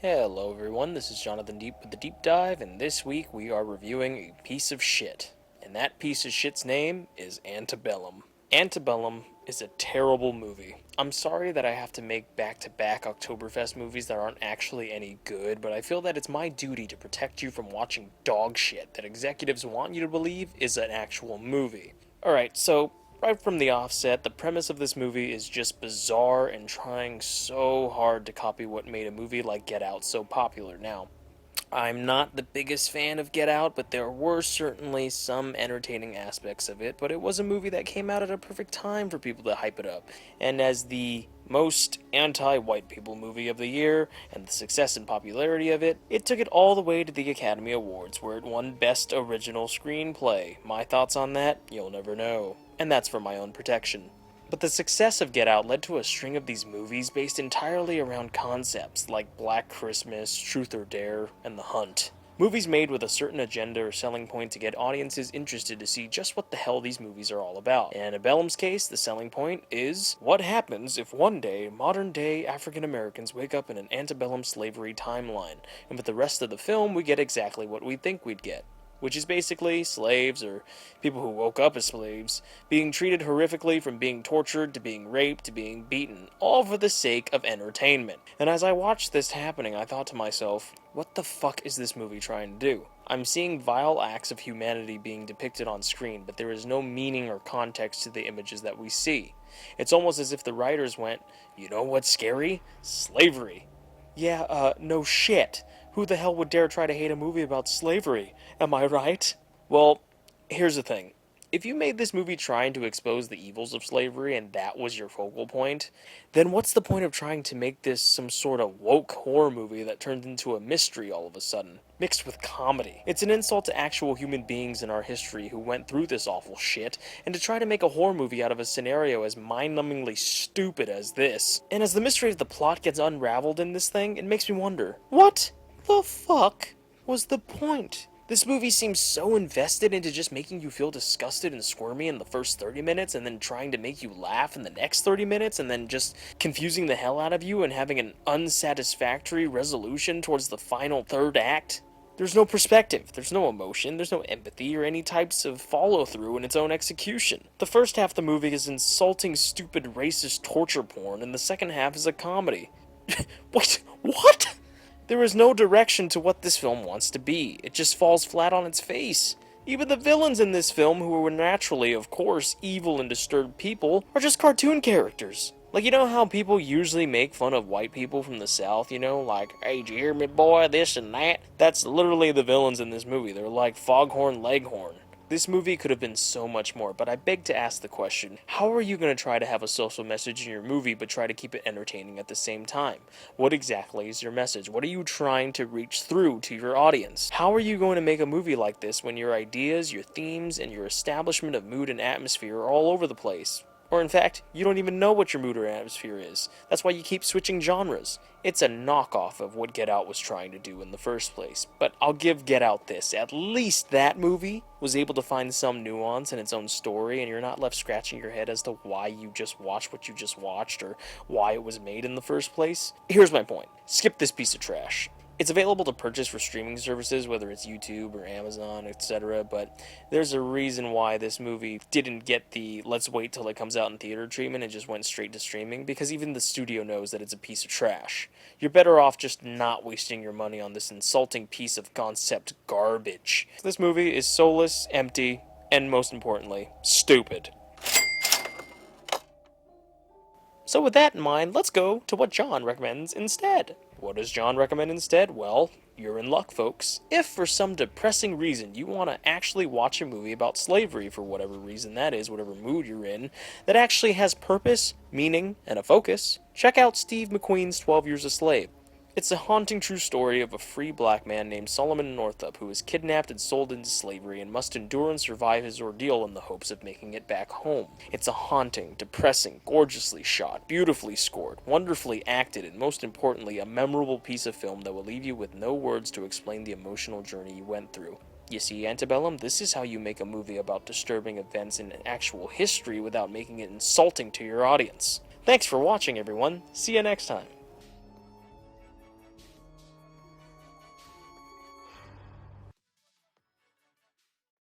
Hello everyone, this is Jonathan Diep with the Deep Dive, and this week we are reviewing a piece of shit. And that piece of shit's name is Antebellum. Antebellum is a terrible movie. I'm sorry that I have to make back-to-back Oktoberfest movies that aren't actually any good, but I feel that it's my duty to protect you from watching dog shit that executives want you to believe is an actual movie. Alright, so right from the offset, the premise of this movie is just bizarre and trying so hard to copy what made a movie like Get Out so popular. Now, I'm not the biggest fan of Get Out, but there were certainly some entertaining aspects of it, but it was a movie that came out at a perfect time for people to hype it up. And as the most anti-white people movie of the year, and the success and popularity of it, it took it all the way to the Academy Awards, where it won Best Original Screenplay. My thoughts on that? You'll never know. And that's for my own protection. But the success of Get Out led to a string of these movies based entirely around concepts like Black Christmas, Truth or Dare, and The Hunt. Movies made with a certain agenda or selling point to get audiences interested to see just what the hell these movies are all about. In Antebellum's case, the selling point is what happens if one day modern-day African Americans wake up in an antebellum slavery timeline, and with the rest of the film we get exactly what we think we'd get. Which is basically slaves, or people who woke up as slaves, being treated horrifically from being tortured to being raped to being beaten, all for the sake of entertainment. And as I watched this happening, I thought to myself, what the fuck is this movie trying to do? I'm seeing vile acts of humanity being depicted on screen, but there is no meaning or context to the images that we see. It's almost as if the writers went, you know what's scary? Slavery. Yeah, no shit. Who the hell would dare try to hate a movie about slavery? Am I right? Well, here's the thing. If you made this movie trying to expose the evils of slavery and that was your focal point, then what's the point of trying to make this some sort of woke horror movie that turns into a mystery all of a sudden, mixed with comedy? It's an insult to actual human beings in our history who went through this awful shit, and to try to make a horror movie out of a scenario as mind-numbingly stupid as this. And as the mystery of the plot gets unraveled in this thing, it makes me wonder, what the fuck was the point? This movie seems so invested into just making you feel disgusted and squirmy in the first 30 minutes, and then trying to make you laugh in the next 30 minutes, and then just confusing the hell out of you and having an unsatisfactory resolution towards the final third act. There's no perspective, there's no emotion, there's no empathy or any types of follow-through in its own execution. The first half of the movie is insulting, stupid, racist torture porn, and the second half is a comedy. Wait, what? There is no direction to what this film wants to be. It just falls flat on its face. Even the villains in this film, who were naturally, of course, evil and disturbed people, are just cartoon characters. Like, you know how people usually make fun of white people from the South, you know? Like, hey, did you hear me, boy, this and that? That's literally the villains in this movie. They're like Foghorn Leghorn. This movie could have been so much more, but I beg to ask the question, how are you going to try to have a social message in your movie but try to keep it entertaining at the same time? What exactly is your message? What are you trying to reach through to your audience? How are you going to make a movie like this when your ideas, your themes, and your establishment of mood and atmosphere are all over the place? Or in fact, you don't even know what your mood or atmosphere is. That's why you keep switching genres. It's a knockoff of what Get Out was trying to do in the first place. But I'll give Get Out this. At least that movie was able to find some nuance in its own story, and you're not left scratching your head as to why you just watched what you just watched or why it was made in the first place. Here's my point. Skip this piece of trash. It's available to purchase for streaming services, whether it's YouTube or Amazon, etc., but there's a reason why this movie didn't get the let's wait till it comes out in theater treatment and just went straight to streaming, because even the studio knows that it's a piece of trash. You're better off just not wasting your money on this insulting piece of concept garbage. This movie is soulless, empty, and most importantly, stupid. So with that in mind, let's go to what John recommends instead. What does John recommend instead? Well, you're in luck, folks. If for some depressing reason you want to actually watch a movie about slavery, for whatever reason that is, whatever mood you're in, that actually has purpose, meaning, and a focus, check out Steve McQueen's 12 Years a Slave. It's a haunting true story of a free black man named Solomon Northup who is kidnapped and sold into slavery and must endure and survive his ordeal in the hopes of making it back home. It's a haunting, depressing, gorgeously shot, beautifully scored, wonderfully acted, and most importantly, a memorable piece of film that will leave you with no words to explain the emotional journey you went through. You see, Antebellum, this is how you make a movie about disturbing events in actual history without making it insulting to your audience. Thanks for watching, everyone. See you next time.